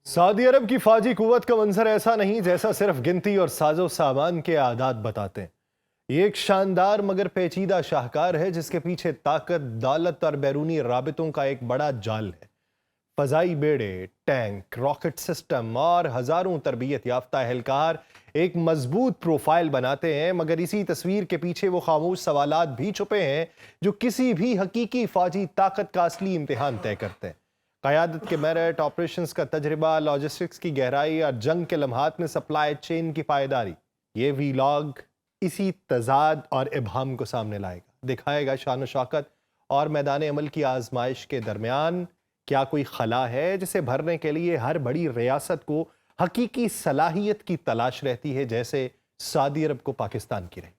Saudi अरब की फौजी कुव्वत का मंजर ऐसा नहीं जैसा सिर्फ गिनती और साजो सामान के आदात बताते हैं। ये एक शानदार मगर पेचीदा शाहकार है जिसके पीछे ताकत, दौलत और बैरूनी राबितों का एक बड़ा जाल है। फजाई बेड़े, टैंक, रॉकेट सिस्टम और हजारों तरबियत याफ्ता एहलकार एक मजबूत प्रोफाइल बनाते हैं, मगर इसी तस्वीर के पीछे वो खामोश सवालात भी छुपे हैं जो किसी भी हकीकी फौजी ताकत का असली इम्तिहान तय करते हैं। क़यादत के मेरिट, ऑपरेशंस का तजर्बा, लॉजिस्टिक्स की गहराई और जंग के लम्हात में सप्लाई चेन की पायदारी। ये वीलॉग इसी तजाद और इबहम को सामने लाएगा, दिखाएगा शान शौकत और मैदान अमल की आजमाइश के दरमियान क्या कोई खला है जिसे भरने के लिए हर बड़ी रियासत को हकीकी सलाहियत की तलाश रहती है, जैसे सऊदी अरब को पाकिस्तान की रही।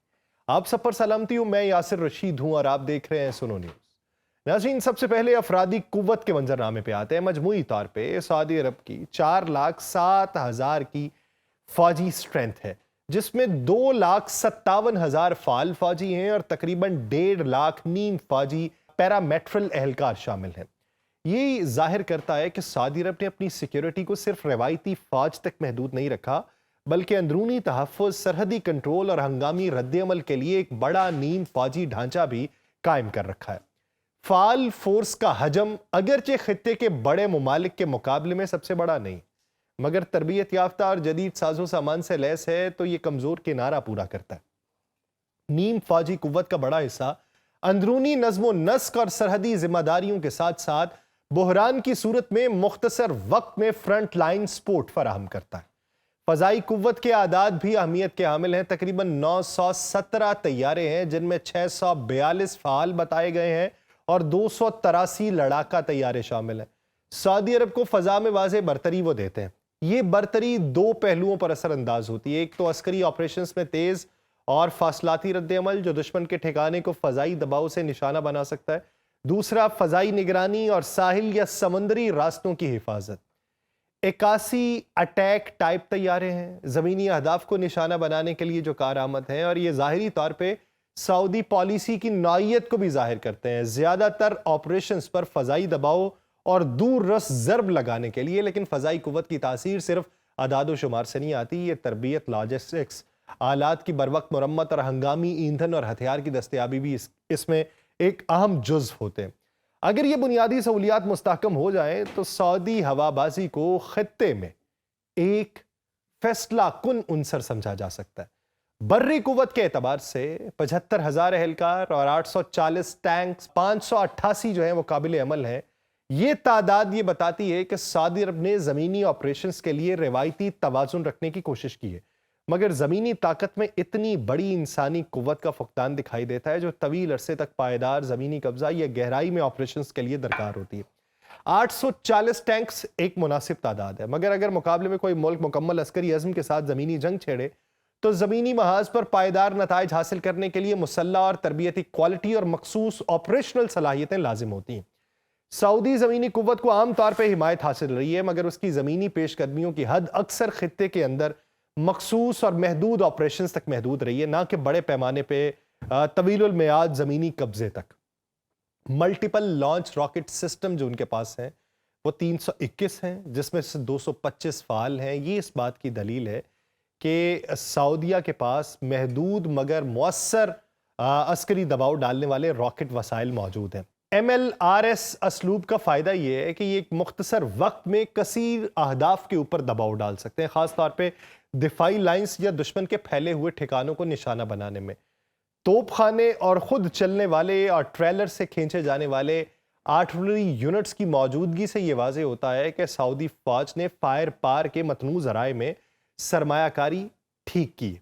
आप सब पर सलामती हूं, मैं यासिर रशीद हूं और आप देख रहे हैं सुनो न्यूज। नाज़रीन, सबसे पहले अफरादी कुव्वत के मंजरनामे पे आते हैं। मजमूई तौर पे सऊदी अरब की 4,07,000 की फौजी स्ट्रेंथ है, जिसमें 2,57,000 फाल फौजी हैं और तकरीबन 1.5 लाख नीम फौजी पैरामेट्रल एहलकार शामिल हैं। ये जाहिर करता है कि सऊदी अरब ने अपनी सिक्योरिटी को सिर्फ रवायती फौज तक महदूद नहीं रखा, बल्कि अंदरूनी तहफ़्फ़ुज़, सरहदी कंट्रोल और हंगामी रद्द-ए-अमल के लिए एक बड़ा नीम फौजी ढांचा भी कायम कर रखा है। फाल फोर्स का हजम अगरचे खित्ते के बड़े मुमालिक के मुकाबले में सबसे बड़ा नहीं, मगर तरबियत याफ्ता और जदीद साजो सामान से लैस है, तो ये कमजोर किनारा पूरा करता है। नीम फौजी कुव्वत का बड़ा हिस्सा अंदरूनी नज्म नस्क और सरहदी जिम्मेदारियों के साथ साथ बहरान की सूरत में मुख्तसर वक्त में फ्रंट लाइन सपोर्ट फराहम करता है। फजाई कुव्वत के आदाद भी अहमियत के हामिल हैं। तकरीबन 917 तैयारे हैं, जिनमें 642 फाल बताए गए हैं और 283 लड़ाका तैयारे शामिल हैं। सऊदी अरब को फजा में वाज़े बरतरी वो देते हैं। ये बरतरी दो पहलुओं पर असरअंदाज होती है। एक तो अस्करी ऑपरेशंस में तेज और फासलाती रद्द-ए-अमल जो दुश्मन के ठिकाने को फजाई दबाव से निशाना बना सकता है। दूसरा, फजाई निगरानी और साहिल या समुद्री रास्तों की हिफाजत। 81 अटैक टाइप तैयारे हैं, जमीनी अहदाफ को निशाना बनाने के लिए जो कारआमद हैं, और ये जाहिरी तौर पर सऊदी पॉलिसी की नौइयत को भी जाहिर करते हैं। ज्यादातर ऑपरेशंस पर फजाई दबाव और दूर रस जर्ब लगाने के लिए, लेकिन फजाई कुव्वत की तासीर सिर्फ अदादो शुमार से नहीं आती। ये तरबियत, लॉजिस्टिक्स, आलात की बरवक्त मुरम्मत और हंगामी ईंधन और हथियार की दस्तयाबी भी इसमें एक अहम जुज़ होते हैं। अगर ये बुनियादी सहूलियात मुस्तहकम हो जाए तो सऊदी हवाबाजी को खित्ते में एक फैसला कुन उनसर समझा जा सकता है। बर्री कुव्वत के एतबार से 75,000 एहलकार और 840 टैंक्स, 588 जो है वो काबिल अमल है। ये तादाद ये बताती है कि सऊदी अरब ने ज़मीनी ऑपरेशंस के लिए रिवायती तवाज़ुन रखने की कोशिश की है, मगर ज़मीनी ताकत में इतनी बड़ी इंसानी कुव्वत का फुकदान दिखाई देता है जो तवील अरसे तक पायदार ज़मीनी कब्जा या गहराई में ऑपरेशंस के लिए दरकार होती है। 840 टैंक्स एक मुनासिब तादाद है, मगर अगर मुकाबले में कोई मुल्क मुकम्मल अस्करी अज़्म के साथ ज़मीनी जंग छेड़े तो ज़मीनी महाज पर पायदार नताइज हासिल करने के लिए मुसल्ला और तरबियती क्वालिटी और मखसूस ऑपरेशनल सलाहियतें लाजिम होती हैं। सऊदी ज़मीनी कुव्वत को आमतौर पर हिमायत हासिल रही है, मगर उसकी ज़मीनी पेशकदमियों की हद अक्सर खित्ते के अंदर मखसूस और महदूद ऑपरेशंस तक महदूद रही है, ना कि बड़े पैमाने पर तवीलुल मियाद ज़मीनी कब्जे तक। मल्टीपल लॉन्च रॉकेट सिस्टम जो उनके पास हैं वो 321 हैं, जिसमें से 225 फाल हैं। ये इस बात की दलील है कि सऊदिया के पास महदूद मगर मौसर अस्करी दबाव डालने वाले रॉकेट वसाइल मौजूद हैं। MLRS असलूब का फ़ायदा ये है कि ये एक मुख्तसर वक्त में कसीर अहदाफ के ऊपर दबाव डाल सकते हैं, ख़ास तौर पे दिफाई लाइंस या दुश्मन के फैले हुए ठिकानों को निशाना बनाने में। तोपखाने और खुद चलने वाले और ट्रेलर से खींचे जाने वाले आर्टिलरी यूनिट्स की मौजूदगी से ये वाज़े होता है कि सऊदी फ़ौज ने फायर पार के मतनू ज़राए में सरमायाकारी ठीक की।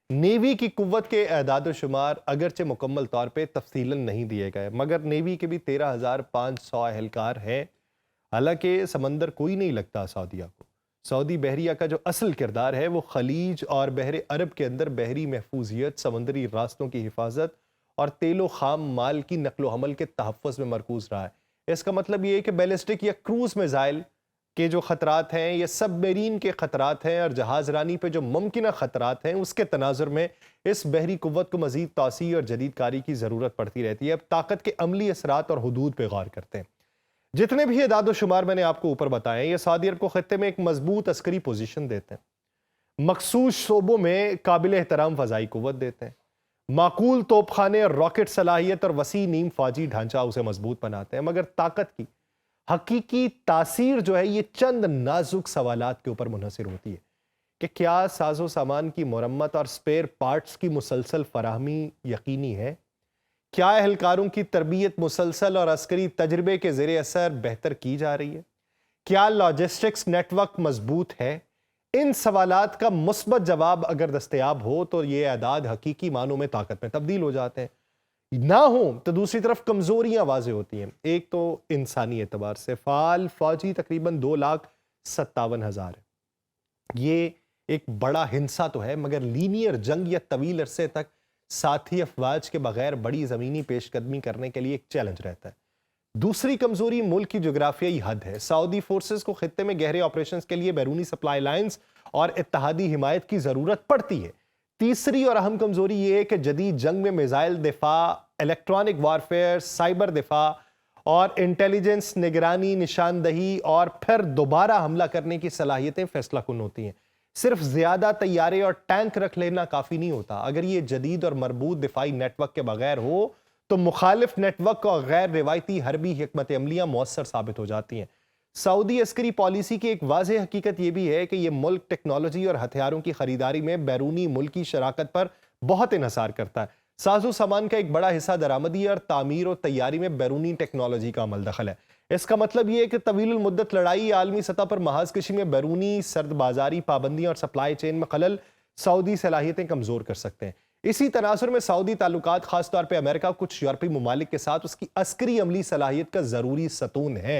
नेवी की कुव्वत के एदाद शुमार अगरचे मुकम्मल तौर पे तफसीलन नहीं दिए गए, मगर नेवी के भी 13,500 एहलकार हैं। हालांकि समंदर कोई नहीं लगता सऊदिया को। सऊदी बहरिया का जो असल किरदार है वो खलीज और बहरे अरब के अंदर बहरी महफूजियत, समुद्री रास्तों की हिफाजत और तेलो खाम माल की नकलो हमल के तहफ़्फ़ुज़ में मरकूज रहा है। इसका मतलब ये है कि बैलिस्टिक या क्रूज मिसाइल के जो ख़तरात हैं, ये सबमरीन के ख़तरात हैं और जहाज़ रानी पे जो मुमकिन ख़तरात हैं, उसके तनाजुर में इस बहरी कुव्वत को मज़ीद तौसी और जदीद कारी की ज़रूरत पड़ती रहती है। अब ताकत के अमली असरात और हुदूद पे गौर करते हैं। जितने भी एदाद शुमार मैंने आपको ऊपर बताए, ये सऊदी अरब को खत्ते में एक मजबूत अस्करी पोजीशन देते हैं, मखसूस शोबों में काबिल एहतराम फजाई कुव्वत देते हैं, माकूल तोपखाने, रॉकेट सलाहियत और वसी नीम फौजी ढांचा उसे मजबूत बनाते हैं। मगर ताकत की हकीकी तासीर जो है ये चंद नाजुक सवालात के ऊपर मुनहसर होती है कि क्या साजो सामान की मुरम्मत और स्पेयर पार्ट्स की मुसलसल फराहमी यकीनी है, क्या एहलकारों की तरबियत मुसलसल और अस्करी तजर्बे के ज़ेरे असर बेहतर की जा रही है, क्या लॉजिस्टिक्स नेटवर्क मजबूत है। इन सवालात का मुस्बत जवाब अगर दस्तयाब हो तो ये आदाद हकीकी मानों में ताकत में तब्दील हो जाते हैं, ना हो तो दूसरी तरफ कमजोरियां वाजे होती हैं। एक तो इंसानी एतबार से फाल फौजी तकरीबन 2,57,000 है। ये एक बड़ा हिंसा तो है, मगर लीनियर जंग या तवील अरसे तक साथी अफवाज के बगैर बड़ी जमीनी पेशकदमी करने के लिए एक चैलेंज रहता है। दूसरी कमजोरी मुल्क की जोग्राफियाई हद है। सऊदी फोर्सेस को खित्ते में गहरे ऑपरेशंस के लिए बैरूनी सप्लाई लाइंस और इत्तहादी हिमायत की जरूरत पड़ती है। तीसरी और अहम कमजोरी यह है कि जदीद जंग में मिसाइल दिफा, इलेक्ट्रॉनिक वारफेयर, साइबर दिफा और इंटेलिजेंस, निगरानी, निशानदही और फिर दोबारा हमला करने की सलाहियतें फैसला कुन होती हैं। सिर्फ ज्यादा तैयारे और टैंक रख लेना काफी नहीं होता। अगर ये जदीद और मरबूत दिफाई नेटवर्क के बगैर हो तो मुखालिफ नेटवर्क और गैर रिवायती हरबी हिकमत अमलियां मौसर साबित हो जाती हैं। सऊदी अस्करी पॉलिसी की एक वाज़ेह हकीकत यह भी है कि यह मुल्क टेक्नोलॉजी और हथियारों की खरीदारी में बैरूनी मुल्क की शराकत पर बहुत इन्हसार करता है। साजो सामान का एक बड़ा हिस्सा दरामदी और तामीर और तैयारी में बैरूनी टेक्नोलॉजी का अमल दखल है। इसका मतलब यह है कि तवील मुद्दत लड़ाई, आलमी सतह पर महाज कशी में बैरूनी सर्द बाजारी पाबंदियां और सप्लाई चेन में खलल सऊदी सलाहियतें कमजोर कर सकते हैं। इसी तनासुर में सऊदी ताल्लुकात, खासतौर पर अमेरिका कुछ यूरोपीय ममालिक के साथ उसकी अस्करी अमली सलाहियत का जरूरी सतून है।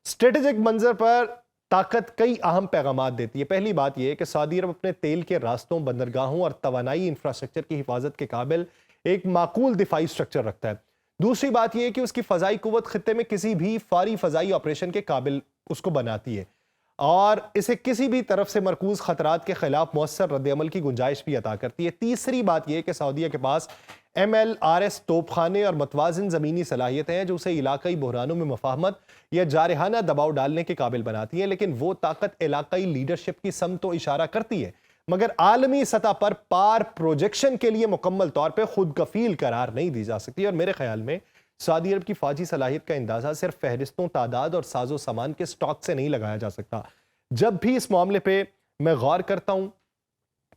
स्ट्रेटेजिक मंजर पर ताकत कई अहम पैगामात देती है। पहली बात यह है कि सऊदी अरब अपने तेल के रास्तों, बंदरगाहों और तवानाई इंफ्रास्ट्रक्चर की हिफाजत के काबिल एक माकूल दिफाई स्ट्रक्चर रखता है। दूसरी बात यह है कि उसकी फजाई कुव्वत खित्ते में किसी भी फारी फजाई ऑपरेशन के काबिल उसको बनाती है और इसे किसी भी तरफ से मरकूज खतरात के खिलाफ मौसर रद्दअमल की गुंजाइश भी अता करती है। तीसरी बात यह कि सऊदीया के पास MLRS तोपखाने और मतवाजिन ज़मीनी सलाहियतें हैं जो उसे इलाकाई बहरानों में मफाहमत या जारहाना दबाव डालने के काबिल बनाती है। लेकिन वो ताकत इलाकाई लीडरशिप की सम तो इशारा करती है, मगर आलमी सतह पर पार प्रोजेक्शन के लिए मुकम्मल तौर पर खुद कफील करार नहीं दी जा सकती। और मेरे ख्याल में सऊदी अरब की फौजी सलाहियत का अंदाजा सिर्फ फहरिस्तों, तादाद और साजो सामान के स्टॉक से नहीं लगाया जा सकता। जब भी इस मामले पे मैं गौर करता हूं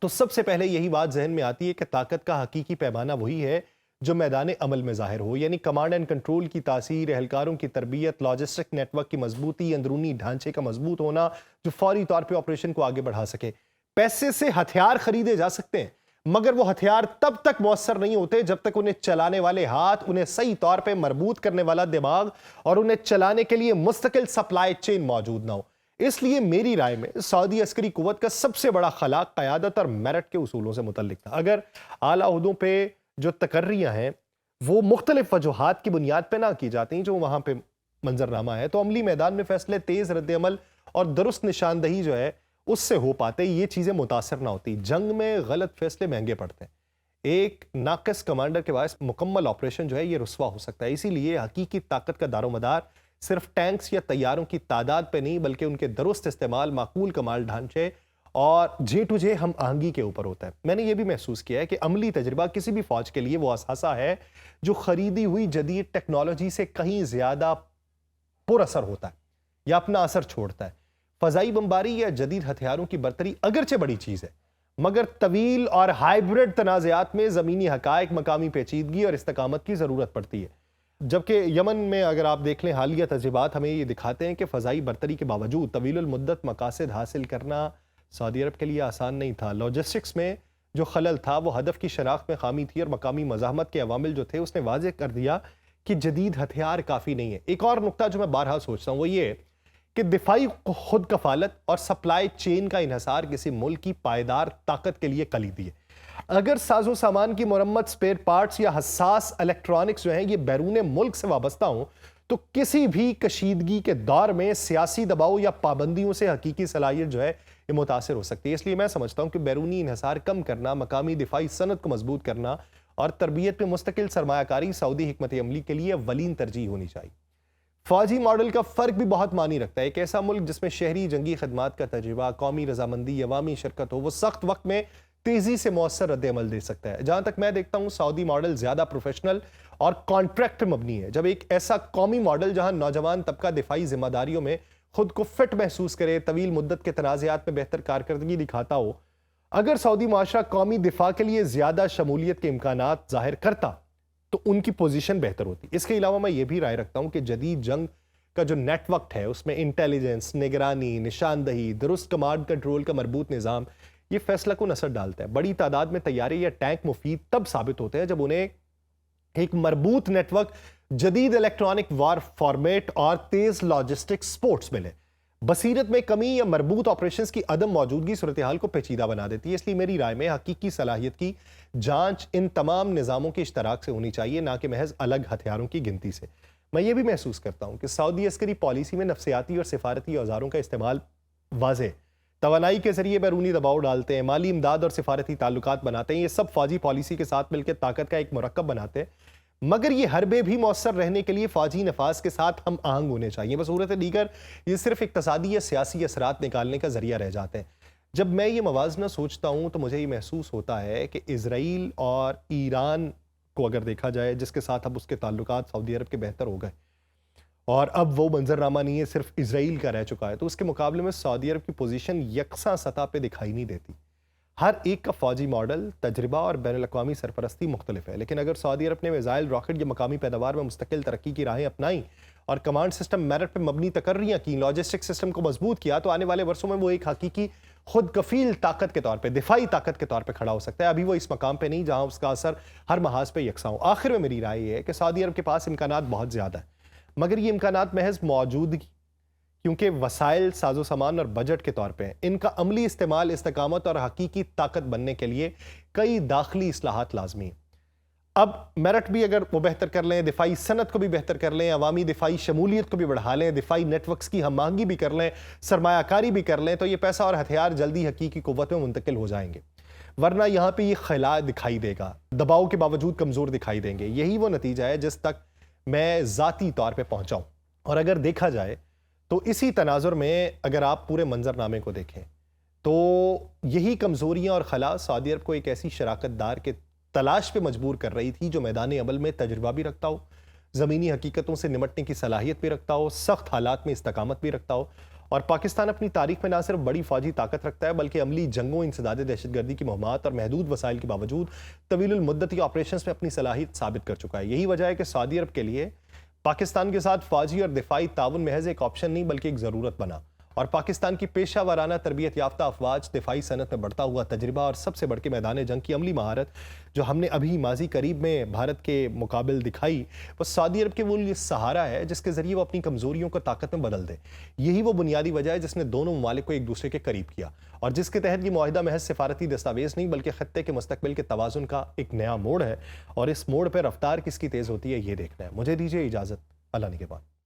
तो सबसे पहले यही बात जहन में आती है कि ताकत का हकीकी पैमाना वही है जो मैदान अमल में जाहिर हो, यानी कमांड एंड कंट्रोल की तासीर, एहलकारों की तरबियत, लॉजिस्टिक नेटवर्क की मजबूती, अंदरूनी ढांचे का मजबूत होना जो फौरी तौर पर ऑपरेशन को आगे बढ़ा सके। पैसे से हथियार खरीदे जा सकते हैं, मगर वो हथियार तब तक मौसर नहीं होते जब तक उन्हें चलाने वाले हाथ, उन्हें सही तौर पे मरबूत करने वाला दिमाग और उन्हें चलाने के लिए मुस्तकिल सप्लाई चेन मौजूद ना हो। इसलिए मेरी राय में सऊदी अस्करी कुव्वत का सबसे बड़ा खला क़यादत और मेरिट के उसूलों से मुतल्लिक था। अगर आला ओहदों पे जो तकर्रियां हैं वो मुख्तलिफ वजूहात की बुनियाद पर ना की जाती जो वहां पे मंजरनामा है, तो अमली मैदान में फैसले तेज रद्दअमल और दुरुस्त निशानदही जो है उससे हो पाते, ये चीजें मुतासर ना होती। जंग में गलत फैसले महंगे पड़ते हैं। एक नाकस कमांडर के पास मुकम्मल ऑपरेशन जो है ये रुस्वा हो सकता है। इसीलिए हकीकी ताकत का दारोमदार सिर्फ टैंक्स या तैयारों की तादाद पे नहीं, बल्कि उनके दुरुस्त इस्तेमाल, माकूल कमाल ढांचे और जे टू जे हम आहंगी के ऊपर होता है। मैंने ये भी महसूस किया है कि अमली तजर्बा किसी भी फौज के लिए वो असासा है जो खरीदी हुई जदीद टेक्नोलॉजी से कहीं ज्यादा पुरअसर होता है या अपना असर छोड़ता है। फजाई बमबारी या जदीद हथियारों की बरतरी अगरचे बड़ी चीज है, मगर तवील और हाइब्रिड तनाज़ात में जमीनी हकायक, मकामी पेचीदगी और इस्तकामत की जरूरत पड़ती है। जबकि यमन में अगर आप देख लें, हालिया तजुर्बात हमें ये दिखाते हैं कि फजाई बरतरी के बावजूद तवील मुद्दत मकासद हासिल करना सऊदी अरब के लिए आसान नहीं था। लॉजिस्टिक्स में जो खलल था वो हदफ की शनाख्त में खामी थी और मकामी मज़ाहमत के अवामिल जो थे उसने वाज़ेह कर दिया कि जदीद हथियार काफ़ी नहीं है। एक और नुकता जो मैं बारहा सोचता हूँ वो ये कि दिफाई खुद कफालत और सप्लाई चेन का इन्हसार किसी मुल्क की पायदार ताकत के लिए कलीदी है। अगर साजो सामान की मुरम्मत, स्पेयर पार्ट्स या हसास इलेक्ट्रॉनिक्स जो हैं ये बैरून मुल्क से वाबस्ता हों तो किसी भी कशीदगी के दौर में सियासी दबाव या पाबंदियों से हकीकी सलाहियत जो है ये मुतासर हो सकती है। इसलिए मैं समझता हूं कि बैरूनी इन्हसार कम करना, मकामी दिफाई सनत को मजबूत करना और तरबियत में मुस्तकिल सरमायाकारी सऊदी हिकमत अमली के लिए वलीन तरजीह होनी चाहिए। फौजी मॉडल का फ़र्क भी बहुत मानी रखता है। एक ऐसा मुल्क जिसमें शहरी जंगी खदमात का तजुर्बा, कौमी रजामंदी, अवामी शिरकत हो, वो सख्त वक्त में तेज़ी से मौसर रद्द-ए-अमल दे सकता है। जहाँ तक मैं देखता हूँ, सऊदी मॉडल ज़्यादा प्रोफेशनल और कॉन्ट्रैक्ट पर मबनी है। जब एक ऐसा कौमी मॉडल जहाँ नौजवान तबका दिफाई जिम्मेदारियों में खुद को फिट महसूस करे, तवील मुद्दत के तनाज़ात में बेहतर कारकर्दगी दिखाता हो, अगर सऊदी माशरा कौमी दिफा के लिए ज़्यादा शमूलियत के इम्कानात ज़ाहिर करता, तो उनकी पोजीशन बेहतर होती। इसके अलावा मैं ये भी राय रखता हूँ कि जदीद जंग का जो नेटवर्क है, उसमें इंटेलिजेंस, निगरानी, निशानदही, दुरुस्त कमांड कंट्रोल का मरबूत निज़ाम, ये फैसला को असर डालता है। बड़ी तादाद में तैयारे या टैंक मुफीद तब साबित होते हैं जब उन्हें एक मरबूत नेटवर्क, जदीद इलेक्ट्रॉनिक वार फॉर्मेट और तेज लॉजिस्टिक सपोर्ट्स मिले। बसीरत में कमी या मरबूत ऑपरेशंस की अदम मौजूदगी सूरत हाल को पेचीदा बना देती है। इसलिए मेरी राय में हकीकी सलाहियत की जांच इन तमाम निज़ामों के इश्तराक से होनी चाहिए, ना कि महज अलग हथियारों की गिनती से। मैं ये भी महसूस करता हूँ कि सऊदी अस्करी पॉलिसी में नफसियाती और सिफारती औजारों का इस्तेमाल वाज़ेह तवानाई के जरिए बैरूनी दबाव डालते हैं, माली इमदाद और सिफारती ताल्लुकात बनाते हैं। ये सब फौजी पॉलिसी के साथ मिलकर ताकत का एक मुरक्कब बनाते हैं। मगर ये हरबे भी मौसर रहने के लिए फौजी नफाज के साथ हम आहंग होने चाहिए। बसूरत दीगर ये सिर्फ इक्तसादी या सियासी असरात निकालने का जरिया रह जाते हैं। जब मैं ये मवाजना सोचता हूँ तो मुझे ये महसूस होता है कि इसराइल और ईरान को अगर देखा जाए, जिसके साथ अब उसके ताल्लुकात सऊदी अरब के बेहतर हो गए और अब वो मंजरनामा नहीं है सिर्फ इसराइल का रह चुका है, तो उसके मुकाबले में सऊदी अरब की पोजीशन यकसा सतह पे दिखाई नहीं देती। हर एक का फौजी मॉडल, तजर्बा और बैनुल अक़वामी सरपरस्ती मुख्तलिफ है, लेकिन अगर सऊदी अरब ने मिसाइल, रॉकेट या मकामी पैदावार में मुस्तकिल तरक्की की राहें अपनाई और कमांड सिस्टम मेरिट पर मबनी तकर्रियाँ की, लॉजिस्टिक सिस्टम को मजबूत किया, तो आने वाले वर्षों में वो एक हकीकी खुद कफील ताकत के तौर पर, दिफाई ताकत के तौर पर खड़ा हो सकता है। अभी वो इस मकाम पर नहीं जहाँ उसका असर हर महाज पर यकसा हो। आखिर में मेरी राय ये है कि सऊदी अरब के पास इम्कानात बहुत ज़्यादा है, मगर ये इम्कानात महज मौजूदगी, क्योंकि वसाइल, साजो सामान और बजट के तौर पे इनका अमली इस्तेमाल इस्तकामत और हकीकी ताकत बनने के लिए कई दाखिली इस्लाहात लाजमी है। अब मेरिट भी अगर वो बेहतर कर लें, दिफाई सनत को भी बेहतर कर लें, अवामी दिफाई शमूलियत को भी बढ़ा लें, दिफाई नेटवर्क्स की हम आहंगी भी कर लें, सरमायाकारी भी कर लें, तो ये पैसा और हथियार जल्दी हकीकी कुव्वत में मुंतकिल हो जाएंगे। वरना यहाँ पे ये खला दिखाई देगा, दबाव के बावजूद कमज़ोर दिखाई देंगे। यही वो नतीजा है जिस तक मैं ज़ाती तौर पर पहुँचाऊँ। और अगर देखा जाए तो इसी तनाजुर में अगर आप पूरे मंजरनामे को देखें तो यही कमज़ोरियाँ और खला सऊदी अरब को एक ऐसी शराकतदार के तलाश पे मजबूर कर रही थी जो मैदान अमल में तजुर्बा भी रखता हो, ज़मीनी हकीकतों से निमटने की सलाहियत भी रखता हो, सख्त हालात में इस्तकामत भी रखता हो। और पाकिस्तान अपनी तारीख में ना सिर्फ बड़ी फौजी ताकत रखता है, बल्कि अमली जंगों, इंसदाद दहशतगर्दी की मुहम्मत और महदूद वसाइल के बावजूद तवील मुद्दती ऑपरेशन में अपनी सलाहियत साबित कर चुका है। यही वजह है कि सऊदी अरब के लिए पाकिस्तान के साथ फौजी और दिफाई ताउन महज एक ऑप्शन नहीं बल्कि एक ज़रूरत बना। और पाकिस्तान की पेशा वाराना तरबियत याफ्ता अफवाज, दिफाई सनत में बढ़ता हुआ तजर्बा और सबसे बढ़ के मैदान जंग की अमली महारत जो हमने अभी माजी करीब में भारत के मुकाबिल दिखाई, वो सऊदी अरब के वो सहारा है जिसके जरिए वो अपनी कमजोरियों को ताकत में बदल दे। यही वो बुनियादी वजह है जिसने दोनों ममालिक को एक दूसरे के करीब किया और जिसके तहत ये मुआहिदा महज सिफारती दस्तावेज नहीं बल्कि खत्ते के मुस्तकबिल के तवाजुन का एक नया मोड़ है। और इस मोड़ पर रफ्तार किसकी तेज होती है ये देखना है। मुझे दीजिए इजाजत, अल्लाह निगहबान।